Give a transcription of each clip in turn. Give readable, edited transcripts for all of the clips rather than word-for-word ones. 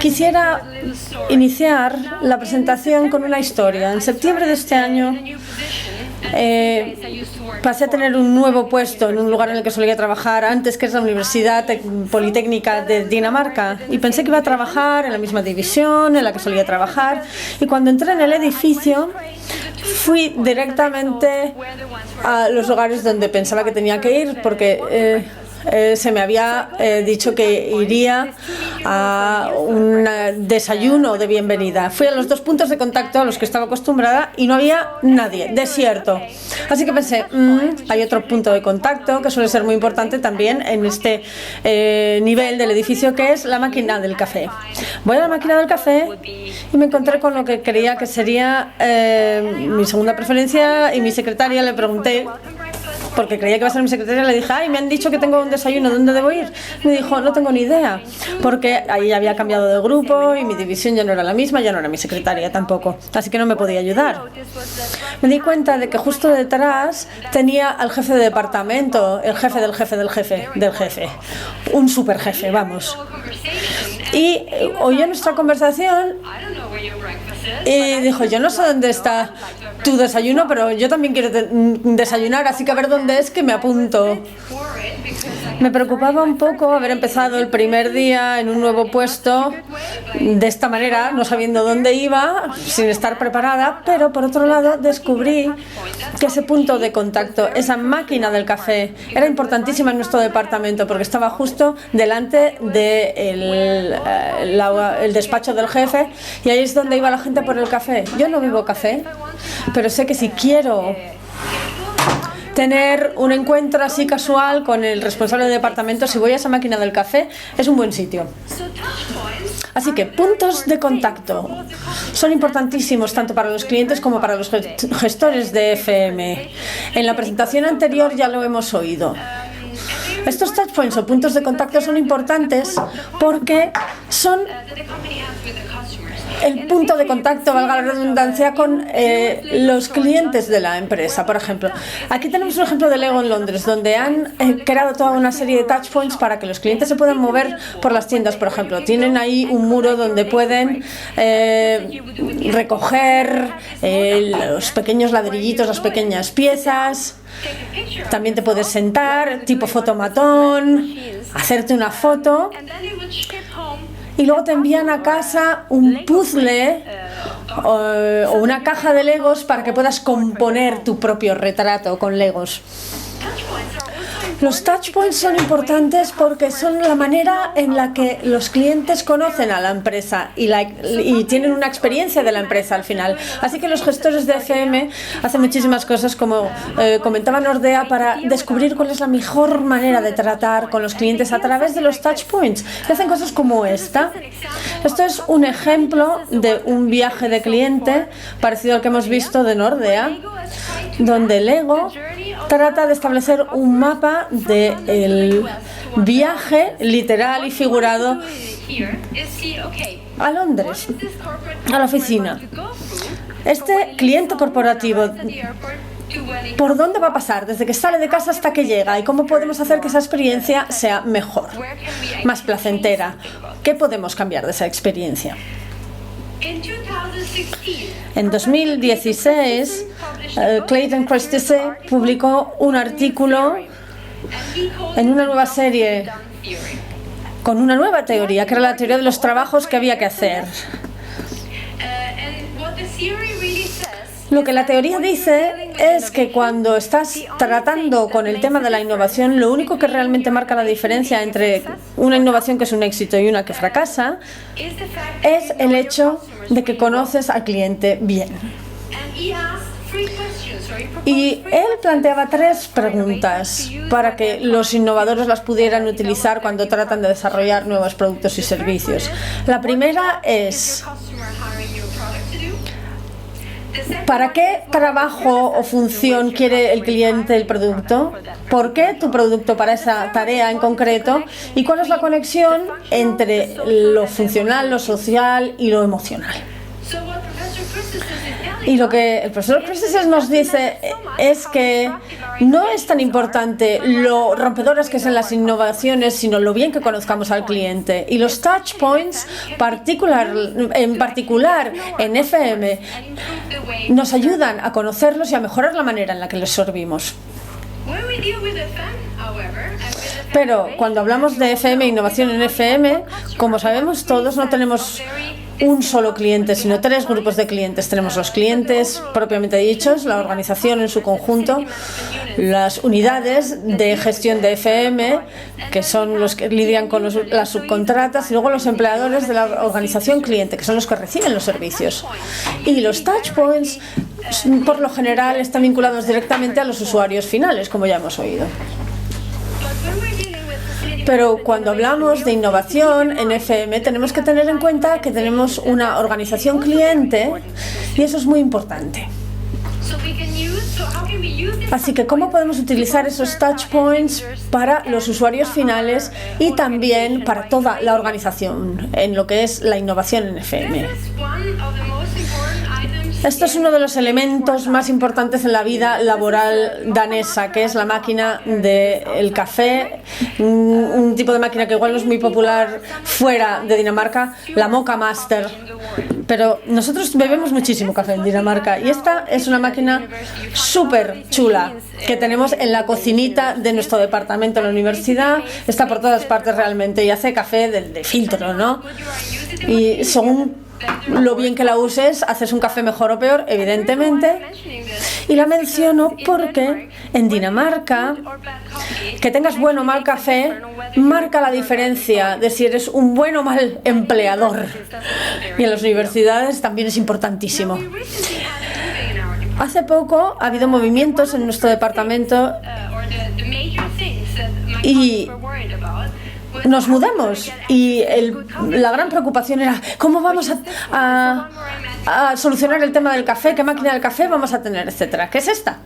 Quisiera iniciar la presentación con una historia. En septiembre de este año pasé a tener un nuevo puesto en un lugar en el que solía trabajar antes, que es la Universidad Politécnica de Dinamarca, y pensé que iba a trabajar en la misma división en la que solía trabajar, y cuando entré en el edificio fui directamente a los lugares donde pensaba que tenía que ir, porque se me había dicho que iría a un desayuno de bienvenida. Fui a los 2 puntos de contacto a los que estaba acostumbrada y no había nadie, desierto. Así que pensé, hay otro punto de contacto que suele ser muy importante también en este nivel del edificio, que es la máquina del café. Voy a la máquina del café y me encontré con lo que creía que sería mi segunda preferencia, y mi secretaria le pregunté, porque creía que iba a ser mi secretaria, le dije, me han dicho que tengo un desayuno, ¿dónde debo ir? Me dijo, no tengo ni idea, porque ahí había cambiado de grupo y mi división ya no era la misma, ya no era mi secretaria tampoco, así que no me podía ayudar. Me di cuenta de que justo detrás tenía al jefe de departamento, el jefe del jefe del jefe del jefe, un super jefe, vamos. Y oyó nuestra conversación y dijo, yo no sé dónde está tu desayuno, pero yo también quiero desayunar, así que a ver dónde es, que me apunto. Me preocupaba un poco haber empezado el primer día en un nuevo puesto de esta manera, no sabiendo dónde iba, sin estar preparada, pero por otro lado descubrí que ese punto de contacto, esa máquina del café, era importantísima en nuestro departamento, porque estaba justo delante del el despacho del jefe, y ahí es donde iba la gente por el café. Yo no bebo café, pero sé que si quiero tener un encuentro así casual con el responsable de departamento, si voy a esa máquina del café, es un buen sitio. Así que puntos de contacto son importantísimos tanto para los clientes como para los gestores de FM. En la presentación anterior ya lo hemos oído. Estos touchpoints o puntos de contacto son importantes porque son el punto de contacto, valga la redundancia, con los clientes de la empresa. Por ejemplo, aquí tenemos un ejemplo de Lego en Londres, donde han creado toda una serie de touchpoints para que los clientes se puedan mover por las tiendas. Por ejemplo, tienen ahí un muro donde pueden recoger los pequeños ladrillitos, las pequeñas piezas. También te puedes sentar, tipo fotomatón, hacerte una foto, y luego te envían a casa un puzzle o una caja de Legos para que puedas componer tu propio retrato con Legos. Los touchpoints son importantes porque son la manera en la que los clientes conocen a la empresa y tienen una experiencia de la empresa al final. Así que los gestores de FM hacen muchísimas cosas, como comentaba Nordea, para descubrir cuál es la mejor manera de tratar con los clientes a través de los touchpoints. Y hacen cosas como esta. Esto es un ejemplo de un viaje de cliente parecido al que hemos visto de Nordea, donde Lego trata de establecer un mapa del viaje literal y figurado a Londres, a la oficina. Este cliente corporativo, ¿por dónde va a pasar desde que sale de casa hasta que llega? ¿Y cómo podemos hacer que esa experiencia sea mejor, más placentera? ¿Qué podemos cambiar de esa experiencia? En 2016, Clayton Christensen publicó un artículo en una nueva serie con una nueva teoría, que era la teoría de los trabajos que había que hacer. Lo que la teoría dice es que cuando estás tratando con el tema de la innovación, lo único que realmente marca la diferencia entre una innovación que es un éxito y una que fracasa es el hecho de que conoces al cliente bien. Y él planteaba 3 preguntas para que los innovadores las pudieran utilizar cuando tratan de desarrollar nuevos productos y servicios. La primera es: ¿para qué trabajo o función quiere el cliente el producto? ¿Por qué tu producto para esa tarea en concreto? ¿Y cuál es la conexión entre lo funcional, lo social y lo emocional? Y lo que el profesor Christensen nos dice es que no es tan importante lo rompedoras que sean las innovaciones, sino lo bien que conozcamos al cliente. Y los touch points, en particular en FM, nos ayudan a conocerlos y a mejorar la manera en la que les servimos. Pero cuando hablamos de FM, innovación en FM, como sabemos todos, no tenemos un solo cliente, sino 3 grupos de clientes. Tenemos los clientes propiamente dichos, la organización en su conjunto, las unidades de gestión de FM, que son los que lidian con las subcontratas, y luego los empleadores de la organización cliente, que son los que reciben los servicios. Y los touch points, por lo general, están vinculados directamente a los usuarios finales, como ya hemos oído. Pero cuando hablamos de innovación en FM, tenemos que tener en cuenta que tenemos una organización cliente y eso es muy importante. Así que, ¿cómo podemos utilizar esos touch points para los usuarios finales y también para toda la organización en lo que es la innovación en FM? Esto es uno de los elementos más importantes en la vida laboral danesa, que es la máquina del café, un tipo de máquina que igual no es muy popular fuera de Dinamarca, la Moka Master. Pero nosotros bebemos muchísimo café en Dinamarca y esta es una máquina súper chula que tenemos en la cocinita de nuestro departamento en la universidad. Está por todas partes realmente y hace café de filtro, ¿no? Y según lo bien que la uses, haces un café mejor o peor, evidentemente. Y la menciono porque en Dinamarca, que tengas buen o mal café, marca la diferencia de si eres un buen o mal empleador. Y en las universidades también es importantísimo. Hace poco ha habido movimientos en nuestro departamento y nos mudamos y la gran preocupación era ¿cómo vamos a solucionar el tema del café? ¿Qué máquina del café vamos a tener? Etcétera. ¿Qué es esta?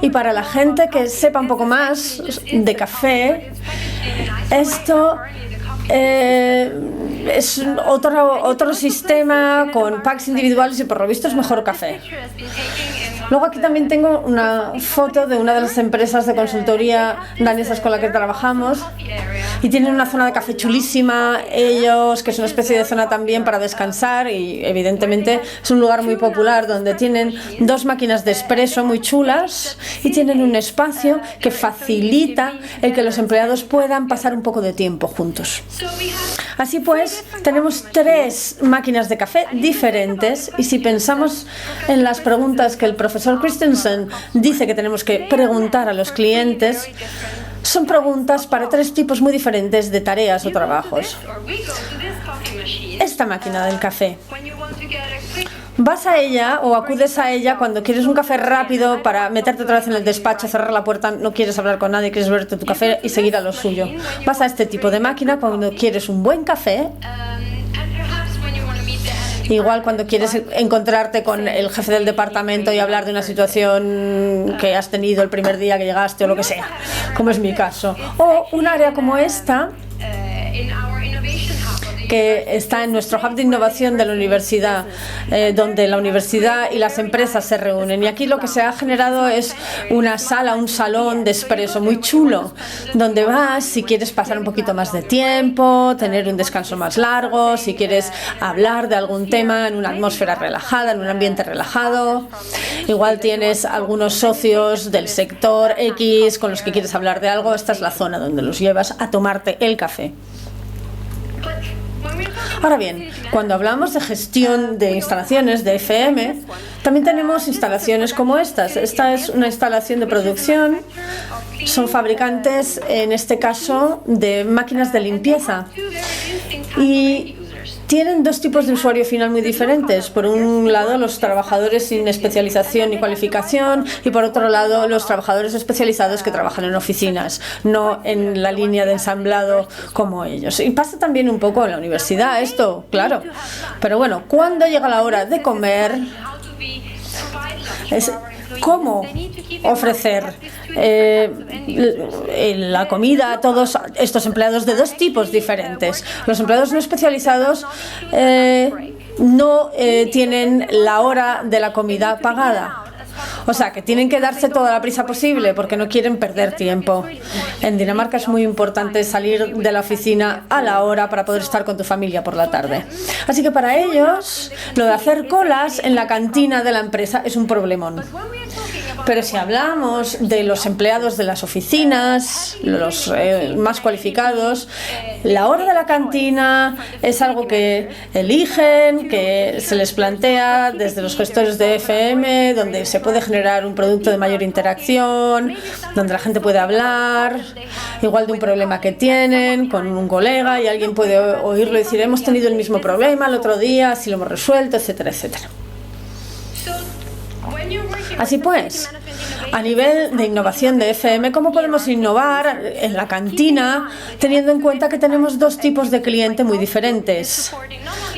Y para la gente que sepa un poco más de café, esto es otro sistema con packs individuales y por lo visto es mejor café. Luego aquí también tengo una foto de una de las empresas de consultoría danesas con la que trabajamos y tienen una zona de café chulísima, ellos, que es una especie de zona también para descansar y evidentemente es un lugar muy popular donde tienen 2 máquinas de espresso muy chulas y tienen un espacio que facilita el que los empleados puedan pasar un poco de tiempo juntos. Así pues, tenemos 3 máquinas de café diferentes y si pensamos en las preguntas que el profesor Christensen dice que tenemos que preguntar a los clientes, son preguntas para 3 tipos muy diferentes de tareas o trabajos. Esta máquina del café. Vas a ella o acudes a ella cuando quieres un café rápido para meterte otra vez en el despacho, cerrar la puerta, no quieres hablar con nadie, quieres beberte tu café y seguir a lo suyo. Vas a este tipo de máquina cuando quieres un buen café. Igual cuando quieres encontrarte con el jefe del departamento y hablar de una situación que has tenido el primer día que llegaste o lo que sea, como es mi caso. O un área como esta, que está en nuestro hub de innovación de la universidad, donde la universidad y las empresas se reúnen. Y aquí lo que se ha generado es una sala, un salón de expreso muy chulo, donde vas si quieres pasar un poquito más de tiempo, tener un descanso más largo, si quieres hablar de algún tema en una atmósfera relajada, en un ambiente relajado. Igual tienes algunos socios del sector X con los que quieres hablar de algo. Esta es la zona donde los llevas a tomarte el café. Ahora bien, cuando hablamos de gestión de instalaciones de FM, también tenemos instalaciones como estas. Esta es una instalación de producción. Son fabricantes, en este caso, de máquinas de limpieza. Y tienen 2 tipos de usuario final muy diferentes. Por un lado, los trabajadores sin especialización ni cualificación y por otro lado, los trabajadores especializados que trabajan en oficinas, no en la línea de ensamblado como ellos. Y pasa también un poco en la universidad esto, claro. Pero bueno, cuando llega la hora de comer, es cómo ofrecer la comida a todos estos empleados de 2 tipos diferentes. Los empleados no especializados no tienen la hora de la comida pagada. O sea, que tienen que darse toda la prisa posible porque no quieren perder tiempo. En Dinamarca es muy importante salir de la oficina a la hora para poder estar con tu familia por la tarde. Así que para ellos, lo de hacer colas en la cantina de la empresa es un problemón. Pero si hablamos de los empleados de las oficinas, los más cualificados, la hora de la cantina es algo que eligen, que se les plantea desde los gestores de FM, donde se puede generar un producto de mayor interacción, donde la gente puede hablar, igual de un problema que tienen con un colega y alguien puede oírlo y decir, hemos tenido el mismo problema el otro día, así lo hemos resuelto, etcétera, etcétera. Así pues, a nivel de innovación de FM, ¿cómo podemos innovar en la cantina teniendo en cuenta que tenemos dos tipos de cliente muy diferentes,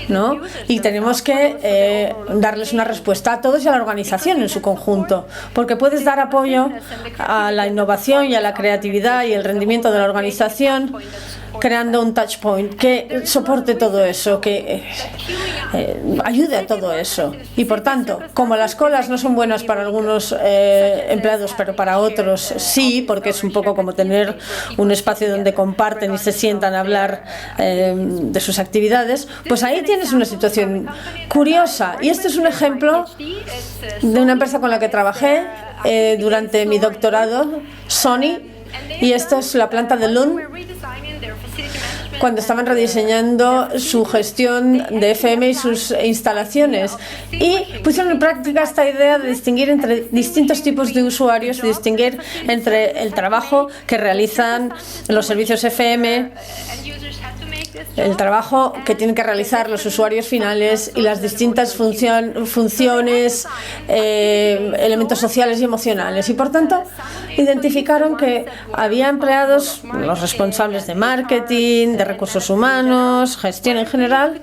¿no? Y tenemos que darles una respuesta a todos y a la organización en su conjunto, porque puedes dar apoyo a la innovación y a la creatividad y el rendimiento de la organización creando un touch point que soporte todo eso, que ayude a todo eso. Y por tanto, como las colas no son buenas para algunos empleados, pero para otros sí, porque es un poco como tener un espacio donde comparten y se sientan a hablar de sus actividades, pues ahí tienes una situación curiosa. Y este es un ejemplo de una empresa con la que trabajé durante mi doctorado, Sony, y esta es la planta de Lund, cuando estaban rediseñando su gestión de FM y sus instalaciones, y pusieron en práctica esta idea de distinguir entre distintos tipos de usuarios, de distinguir entre el trabajo que realizan los servicios FM, el trabajo que tienen que realizar los usuarios finales y las distintas funciones, elementos sociales y emocionales. Y por tanto, identificaron que había empleados, los responsables de marketing, de recursos humanos, gestión en general,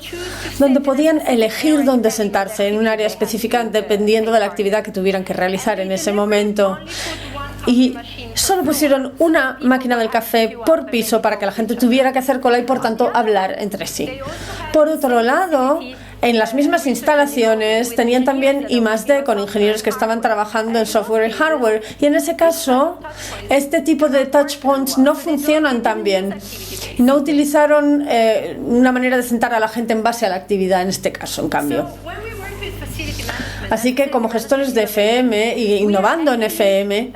donde podían elegir dónde sentarse en un área específica dependiendo de la actividad que tuvieran que realizar en ese momento. Y solo pusieron una máquina del café por piso para que la gente tuviera que hacer cola y por tanto hablar entre sí. Por otro lado, en las mismas instalaciones tenían también I+D con ingenieros que estaban trabajando en software y hardware, y en ese caso este tipo de touch points no funcionan tan bien. No utilizaron una manera de sentar a la gente en base a la actividad en este caso, en cambio. Así que como gestores de FM y innovando en FM,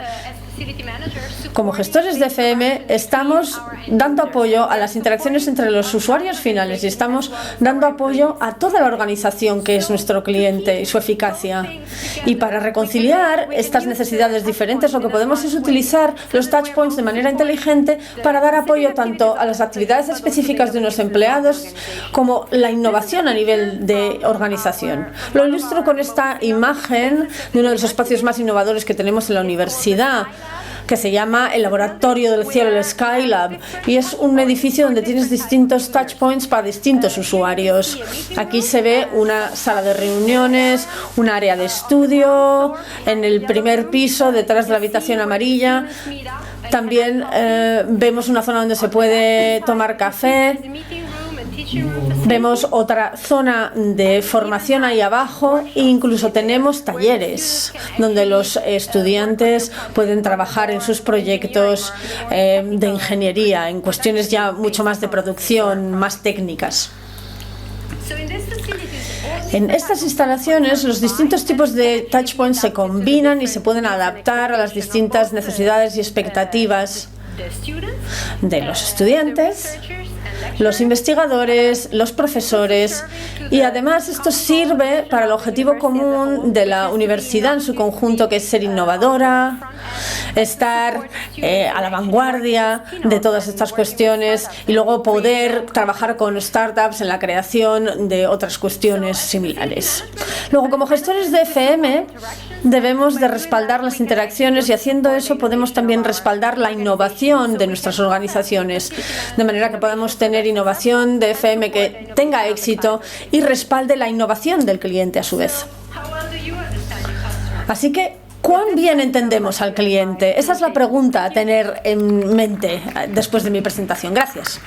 como gestores de FM estamos dando apoyo a las interacciones entre los usuarios finales y estamos dando apoyo a toda la organización que es nuestro cliente y su eficacia. Y para reconciliar estas necesidades diferentes, lo que podemos es utilizar los touch points de manera inteligente para dar apoyo tanto a las actividades específicas de unos empleados como la innovación a nivel de organización. Lo ilustro con esta imagen de uno de los espacios más innovadores que tenemos en la universidad, que se llama el Laboratorio del Cielo, el Skylab, y es un edificio donde tienes distintos touch points para distintos usuarios. Aquí se ve una sala de reuniones, un área de estudio, en el primer piso, detrás de la habitación amarilla. También vemos una zona donde se puede tomar café. Vemos otra zona de formación ahí abajo e incluso tenemos talleres donde los estudiantes pueden trabajar en sus proyectos de ingeniería, en cuestiones ya mucho más de producción, más técnicas. En estas instalaciones, los distintos tipos de touch points se combinan y se pueden adaptar a las distintas necesidades y expectativas de los estudiantes, los investigadores, los profesores, y además esto sirve para el objetivo común de la universidad en su conjunto, que es ser innovadora, estar a la vanguardia de todas estas cuestiones y luego poder trabajar con startups en la creación de otras cuestiones similares. Luego, como gestores de FM, debemos de respaldar las interacciones y haciendo eso podemos también respaldar la innovación de nuestras organizaciones, de manera que podamos tener innovación de FM que tenga éxito y respalde la innovación del cliente a su vez. Así que, ¿cuán bien entendemos al cliente? Esa es la pregunta a tener en mente después de mi presentación. Gracias.